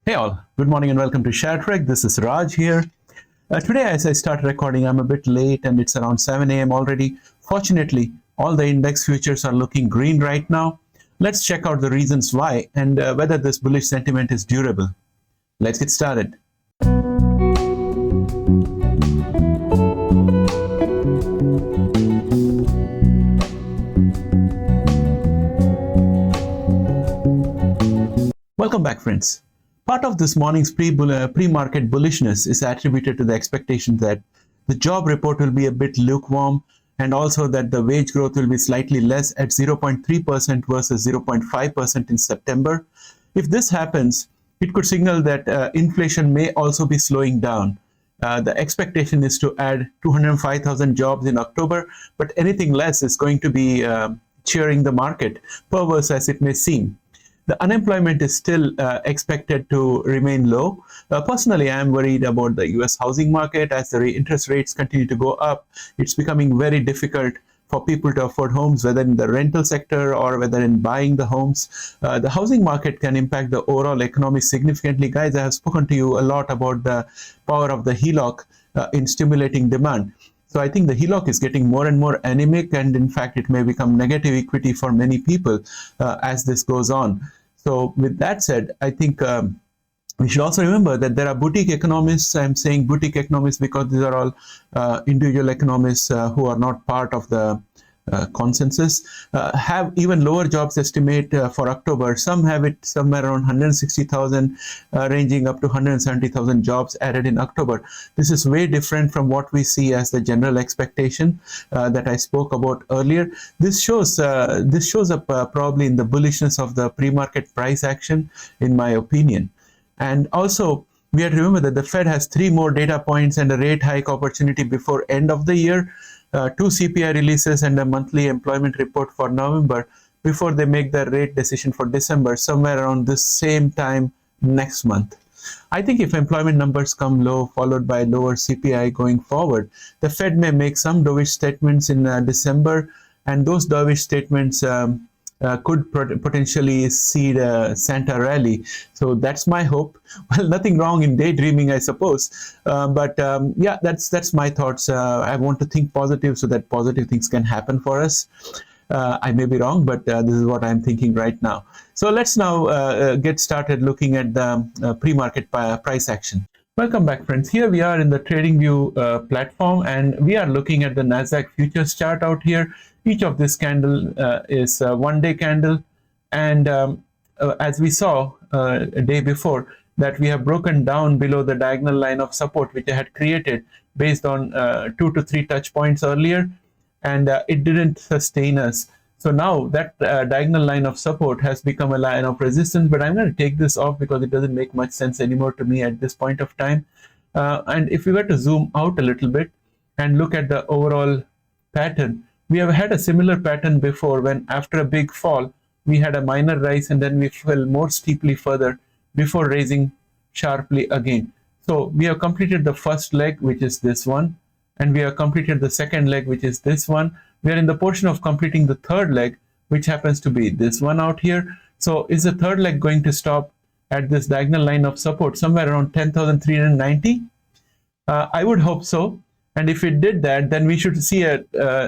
Hey all, good morning and welcome to ShareTrek. This is Raj here. Today as I start recording, I'm a bit late and it's around 7 a.m. already. Fortunately, all the index futures are looking green right now. Let's check out the reasons why and whether this bullish sentiment is durable. Let's get started. Welcome back, friends. Part of this morning's pre-market bullishness is attributed to the expectation that the job report will be a bit lukewarm and also that the wage growth will be slightly less at 0.3% versus 0.5% in September. If this happens, it could signal that inflation may also be slowing down. The expectation is to add 205,000 jobs in October, but anything less is going to be cheering the market, perverse as it may seem. The unemployment is still expected to remain low. Personally, I am worried about the US housing market as the interest rates continue to go up. It's becoming very difficult for people to afford homes, whether in the rental sector or whether in buying the homes. The housing market can impact the overall economy significantly. Guys, I have spoken to you a lot about the power of the HELOC in stimulating demand. So I think the HELOC is getting more and more anemic, and in fact, it may become negative equity for many people as this goes on. So with that said, I think we should also remember that there are boutique economists. I'm saying boutique economists because these are all individual economists who are not part of the consensus, have even lower jobs estimate for October. Some have it somewhere around 160,000, ranging up to 170,000 jobs added in October. This is way different from what we see as the general expectation that I spoke about earlier. This shows up probably in the bullishness of the pre-market price action, in my opinion. And also, we have to remember that the Fed has 3 more data points and a rate hike opportunity before end of the year. 2 CPI releases and a monthly employment report for November before they make their rate decision for December, somewhere around the same time next month. I think if employment numbers come low, followed by lower CPI going forward, the Fed may make some dovish statements in December, and those dovish statements could potentially seed a Santa rally. So that's my hope. Well, nothing wrong in daydreaming, I suppose. But yeah, that's my thoughts. I want to think positive so that positive things can happen for us. I may be wrong, but this is what I'm thinking right now. So let's now get started looking at the pre-market price action. Welcome back, friends. Here we are in the TradingView platform, and we are looking at the Nasdaq futures chart out here. Each of this candle is a one-day candle, and as we saw a day before, that we have broken down below the diagonal line of support which I had created based on 2 to 3 touch points earlier, and it didn't sustain us. So now that diagonal line of support has become a line of resistance, but I'm going to take this off because it doesn't make much sense anymore to me at this point of time. And if we were to zoom out a little bit and look at the overall pattern, we have had a similar pattern before when after a big fall, we had a minor rise and then we fell more steeply further before raising sharply again. So we have completed the first leg, which is this one, and we have completed the second leg, which is this one. We are in the portion of completing the third leg, which happens to be this one out here. So is the third leg going to stop at this diagonal line of support somewhere around 10,390? I would hope so. And if it did that, then we should see a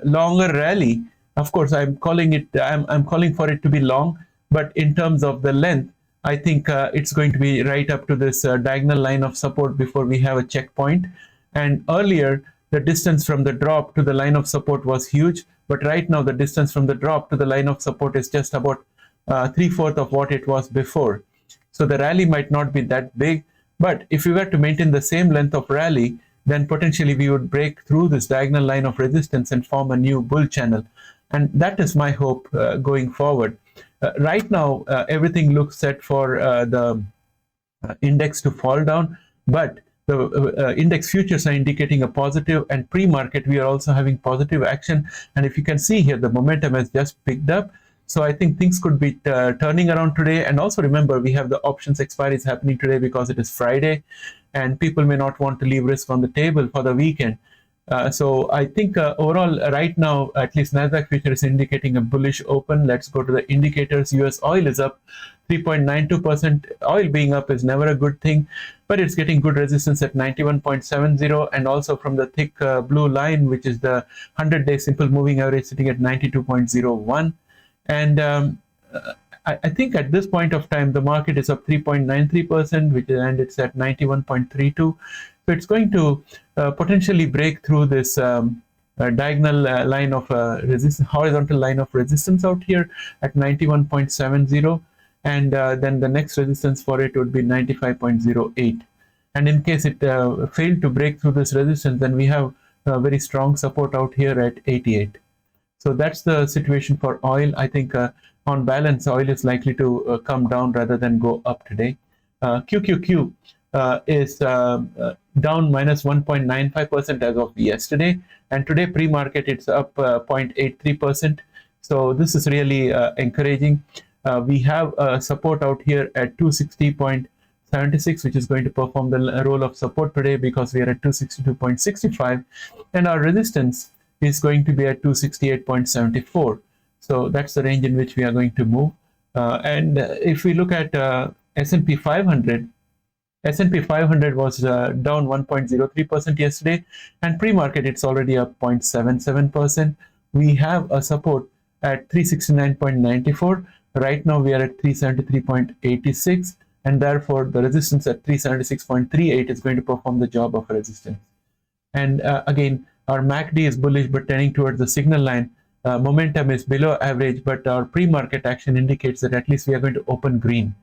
longer rally. Of course, I'm calling for it to be long, but in terms of the length, I think it's going to be right up to this diagonal line of support before we have a checkpoint. And earlier, the distance from the drop to the line of support was huge, but right now the distance from the drop to the line of support is just about 3/4 of what it was before. So the rally might not be that big, but if we were to maintain the same length of rally, then potentially we would break through this diagonal line of resistance and form a new bull channel. And that is my hope going forward. Right now, everything looks set for the index to fall down, but the index futures are indicating a positive, and pre-market we are also having positive action. And if you can see here, the momentum has just picked up. So I think things could be turning around today. And also remember, we have the options expiries happening today because it is Friday, and people may not want to leave risk on the table for the weekend. So I think overall right now, at least Nasdaq future is indicating a bullish open. Let's go to the indicators. US oil is up 3.92%. Oil being up is never a good thing, but it's getting good resistance at 91.70, and also from the thick blue line, which is the 100-day simple moving average, sitting at 92.01. And I think at this point of time, the market is up 3.93%, and it's at 91.32. So it's going to potentially break through this diagonal line of resistance, horizontal line of resistance out here at 91.70, and then the next resistance for it would be 95.08. And in case it failed to break through this resistance, then we have a very strong support out here at 88. So that's the situation for oil. I think on balance, oil is likely to come down rather than go up today. QQQ is down minus 1.95% as of yesterday, and today pre-market it's up 0.83%. So this is really encouraging. We have support out here at 260.76, which is going to perform the role of support today because we are at 262.65, and our resistance is going to be at 268.74. So that's the range in which we are going to move. And if we look at S&P 500, S&P 500 was down 1.03% yesterday, and pre-market it's already up 0.77%. We have a support at 369.94. Right now we are at 373.86, and therefore the resistance at 376.38 is going to perform the job of resistance. And again, our MACD is bullish but tending towards the signal line. Momentum is below average, but our pre-market action indicates that at least we are going to open green.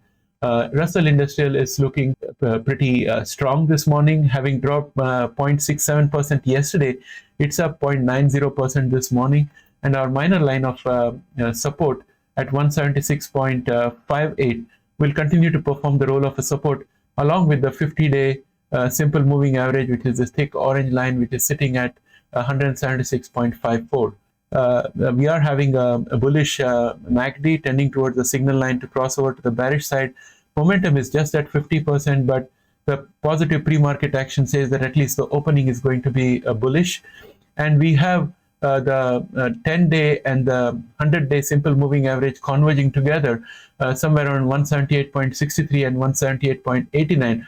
Russell Industrial is looking pretty strong this morning, having dropped 0.67% yesterday. It's up 0.90% this morning, and our minor line of support at 176.58 will continue to perform the role of a support, along with the 50-day simple moving average, which is this thick orange line, which is sitting at 176.54. We are having a bullish MACD tending towards the signal line to cross over to the bearish side. Momentum is just at 50%, but the positive pre-market action says that at least the opening is going to be bullish. And we have the 10-day and the 100-day simple moving average converging together somewhere around 178.63 and 178.89,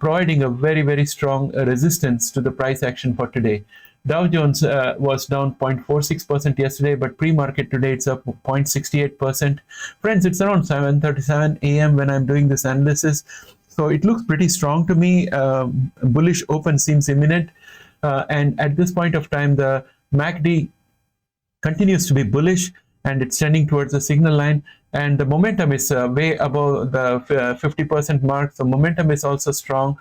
providing a very, very strong resistance to the price action for today. Dow Jones was down 0.46% yesterday, but pre-market today it's up 0.68%. Friends, it's around 7:37 a.m. when I'm doing this analysis, so it looks pretty strong to me. Bullish open seems imminent, and at this point of time, the MACD continues to be bullish, and it's trending towards the signal line, and the momentum is way above the 50% mark. So momentum is also strong.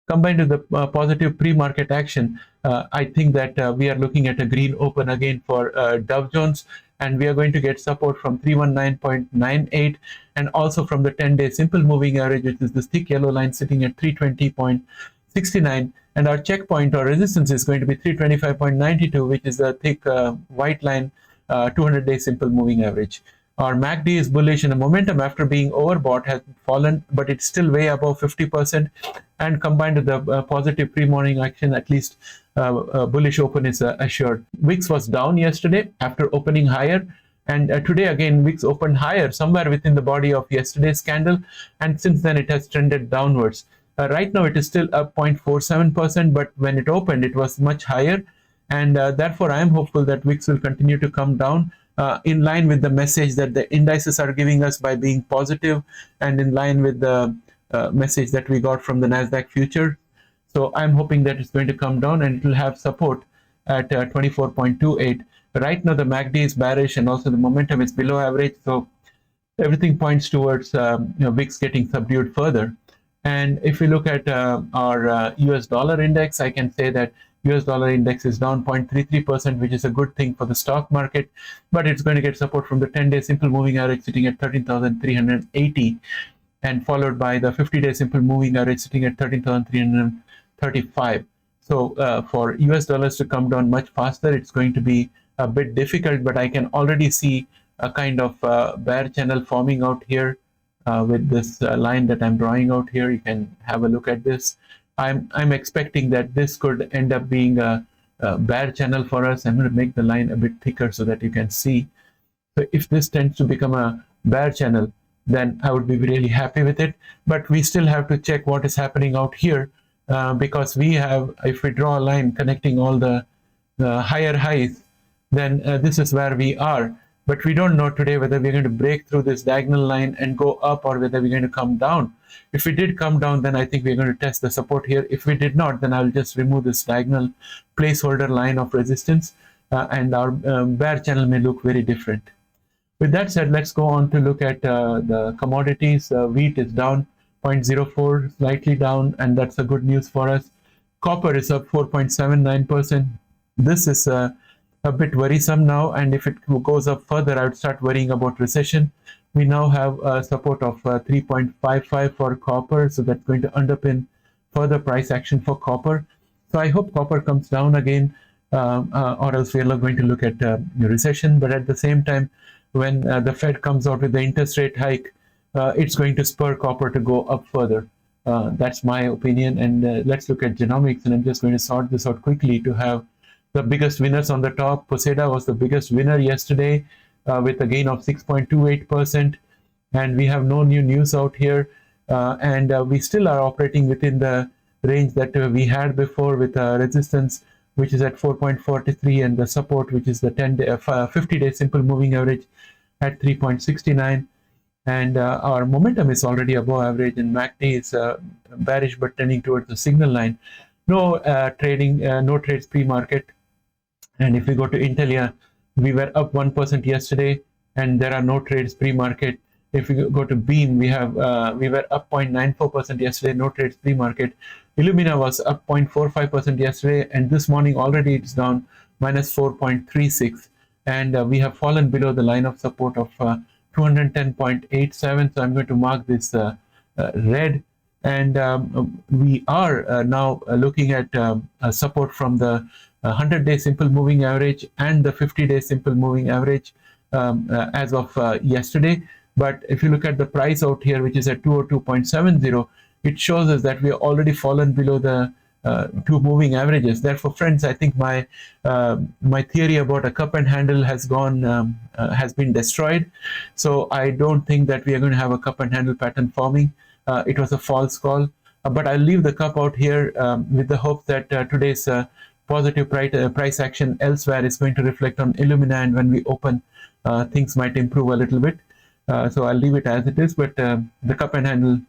Combined with the positive pre-market action, I think that we are looking at a green open again for Dow Jones, and we are going to get support from 319.98 and also from the 10-day simple moving average, which is this thick yellow line sitting at 320.69, and our checkpoint or resistance is going to be 325.92, which is the thick white line 200-day simple moving average. Our MACD is bullish, and the momentum after being overbought has fallen, but it's still way above 50%. And combined with the positive pre-morning action, at least bullish open is assured. VIX was down yesterday after opening higher, and today again VIX opened higher somewhere within the body of yesterday's candle, and since then it has trended downwards. Right now it is still up 0.47%, but when it opened it was much higher, and therefore I am hopeful that VIX will continue to come down. In line with the message that the indices are giving us by being positive, and in line with the message that we got from the Nasdaq future. So I'm hoping that it's going to come down and it will have support at 24.28. Right now the MACD is bearish, and also the momentum is below average, so everything points towards VIX getting subdued further. And if we look at our US dollar index, I can say that US dollar index is down 0.33%, which is a good thing for the stock market, but it's going to get support from the 10-day simple moving average sitting at 13,380, and followed by the 50-day simple moving average sitting at 13,335. So for US dollars to come down much faster, it's going to be a bit difficult, but I can already see a kind of bear channel forming out here with this line that I'm drawing out here. You can have a look at this. I'm expecting that this could end up being a bear channel for us. I'm going to make the line a bit thicker so that you can see. So if this tends to become a bear channel, then I would be really happy with it. But we still have to check what is happening out here, because we have, if we draw a line connecting all the higher highs, then this is where we are. But we don't know today whether we're going to break through this diagonal line and go up, or whether we're going to come down. If we did come down, then I think we're going to test the support here. If we did not, then I'll just remove this diagonal placeholder line of resistance, and our bear channel may look very different. With that said, let's go on to look at the commodities. Wheat is down 0.04, slightly down, and that's a good news for us. Copper is up 4.79%. This is a bit worrisome now, and if it goes up further, I would start worrying about recession. We now have a support of 3.55 for copper, so that's going to underpin further price action for copper. So I hope copper comes down again, or else we are going to look at recession. But at the same time, when the Fed comes out with the interest rate hike, it's going to spur copper to go up further. That's my opinion. And let's look at genomics, and I'm just going to sort this out quickly to have the biggest winners on the top. Poseda was the biggest winner yesterday with a gain of 6.28%. And we have no new news out here. And we still are operating within the range that we had before, with resistance, which is at 4.43, and the support, which is the 50-day simple moving average at 3.69. And our momentum is already above average, and MACD is bearish but tending towards the signal line. No trading, no trades pre-market. And if we go to Intelia, we were up 1% yesterday, and there are no trades pre-market. If we go to Beam, we were up 0.94% yesterday, no trades pre-market. Illumina was up 0.45% yesterday, and this morning already it's down minus 4.36, and we have fallen below the line of support of 210.87. So I'm going to mark this red, and we are now looking at support from the 100-day simple moving average and the 50-day simple moving average as of yesterday. But if you look at the price out here, which is at 202.70, it shows us that we are already fallen below the two moving averages. Therefore, friends, I think my theory about a cup and handle has been destroyed. So I don't think that we are going to have a cup and handle pattern forming. It was a false call. But I'll leave the cup out here with the hope that today's positive price action elsewhere is going to reflect on Illumina, and when we open, things might improve a little bit. So I'll leave it as it is, but the cup and handle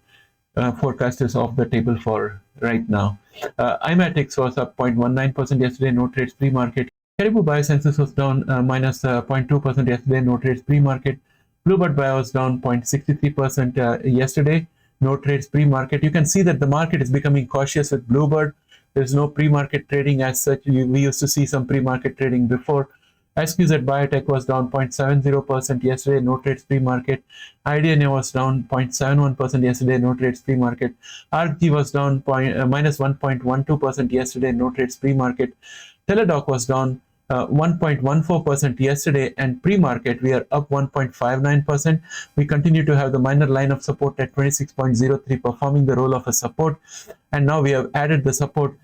forecast is off the table for right now. IMATIX was up 0.19% yesterday, no trades pre-market. Caribou Biosciences was down minus 0.2% yesterday, no trades pre-market. Bluebird Bio was down 0.63% yesterday, no trades pre-market. You can see that the market is becoming cautious with Bluebird. There's no pre-market trading as such. We used to see some pre-market trading before. SQZ Biotech was down 0.70% yesterday, no trades pre-market. IDNA was down 0.71% yesterday, no trades pre-market. ARCG was down minus 1.12% yesterday, no trades pre-market. Teladoc was down 1.14% yesterday, and pre-market we are up 1.59%. We continue to have the minor line of support at 26.03 performing the role of a support, and now we have added the support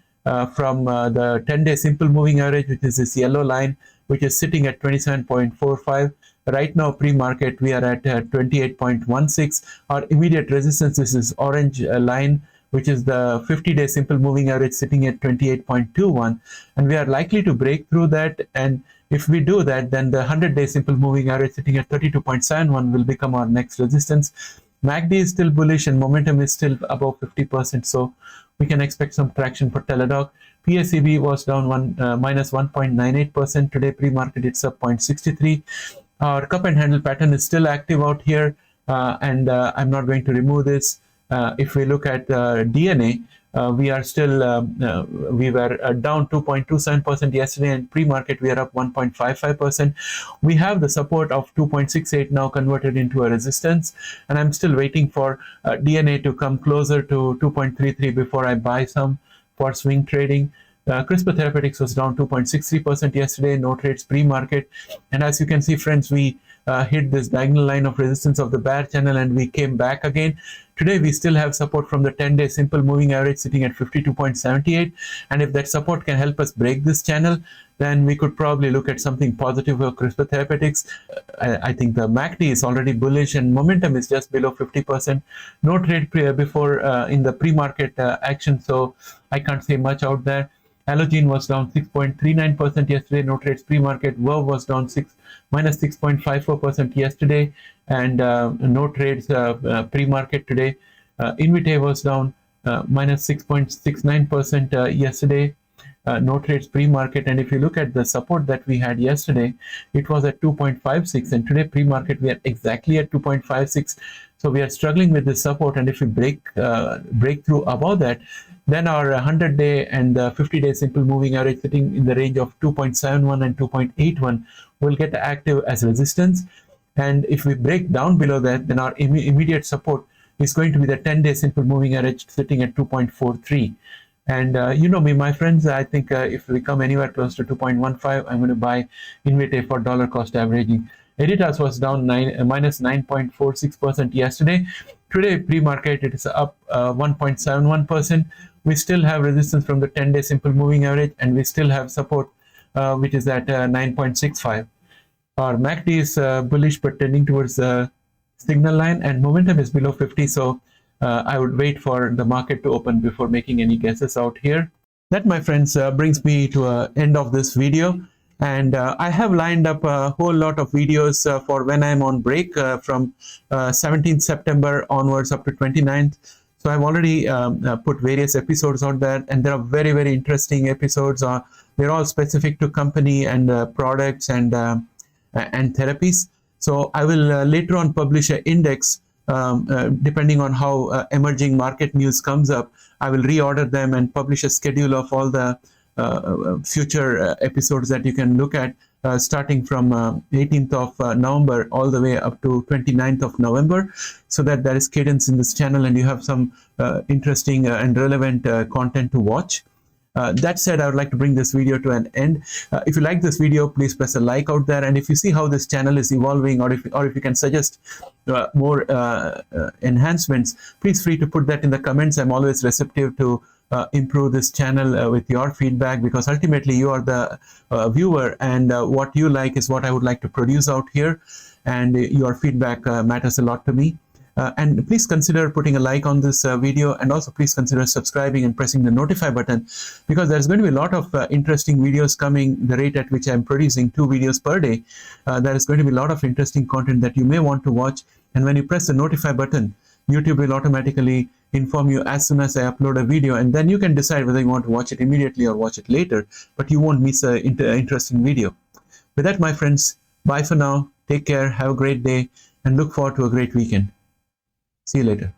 from the 10-day simple moving average, which is this yellow line, which is sitting at 27.45. Right now, pre-market, we are at 28.16. Our immediate resistance is this orange line, which is the 50-day simple moving average sitting at 28.21. And we are likely to break through that. And if we do that, then the 100-day simple moving average sitting at 32.71 will become our next resistance. MACD is still bullish and momentum is still above 50%. So we can expect some traction for Teladoc. PSEB was down minus 1.98%. Today, pre-market, it's up 0.63. Our cup and handle pattern is still active out here, and I'm not going to remove this. If we look at DNA, we are still, we were down 2.27% yesterday, and pre-market we are up 1.55%. We have the support of 2.68 now converted into a resistance, and I'm still waiting for DNA to come closer to 2.33 before I buy some for swing trading. CRISPR Therapeutics was down 2.63% yesterday, no trades pre-market. And as you can see, friends, we hit this diagonal line of resistance of the bear channel and we came back again. Today we still have support from the 10-day simple moving average sitting at 52.78, and if that support can help us break this channel, then we could probably look at something positive for CRISPR Therapeutics. I think the MACD is already bullish and momentum is just below 50%. No trade before in the pre-market action, so I can't say much out there. Allogene was down 6.39% yesterday. No trades pre-market. Verve was down minus 6.54% yesterday, and no trades pre-market today. Invitae was down minus 6.69% yesterday. No trades pre-market, and if you look at the support that we had yesterday, it was at 2.56, and today pre-market we are exactly at 2.56. So we are struggling with this support, and if we break through above that, then our 100-day and 50-day simple moving average sitting in the range of 2.71 and 2.81 will get active as resistance. And if we break down below that, then our immediate support is going to be the 10-day simple moving average sitting at 2.43. And you know me, my friends, I think if we come anywhere close to 2.15, I'm going to buy Invitae for dollar cost averaging. Editas was down minus 9.46% yesterday. Today, pre-market, it is up 1.71%. We still have resistance from the 10-day simple moving average, and we still have support, which is at 9.65. Our MACD is bullish, but tending towards the signal line, and momentum is below 50. So I would wait for the market to open before making any guesses out here. That, my friends, brings me to the end of this video. And I have lined up a whole lot of videos for when I'm on break from 17th September onwards up to 29th. So I've already put various episodes out there, and there are very, very interesting episodes. They're all specific to company and products and therapies. So I will later on publish an index. Depending on how emerging market news comes up, I will reorder them and publish a schedule of all the future episodes that you can look at starting from 18th of November all the way up to 29th of November, so that there is cadence in this channel and you have some interesting and relevant content to watch. That said, I would like to bring this video to an end. If you like this video, please press a like out there, and if you see how this channel is evolving, or if you can suggest more enhancements, please free to put that in the comments. I'm always receptive to improve this channel with your feedback, because ultimately you are the viewer, and what you like is what I would like to produce out here, and your feedback matters a lot to me. And please consider putting a like on this video, and also please consider subscribing and pressing the notify button, because there's going to be a lot of interesting videos coming. The rate at which I'm producing 2 videos per day, there is going to be a lot of interesting content that you may want to watch. And when you press the notify button, YouTube will automatically inform you as soon as I upload a video, and then you can decide whether you want to watch it immediately or watch it later, but you won't miss an interesting video. With that, my friends, bye for now. Take care, have a great day, and look forward to a great weekend. See you later.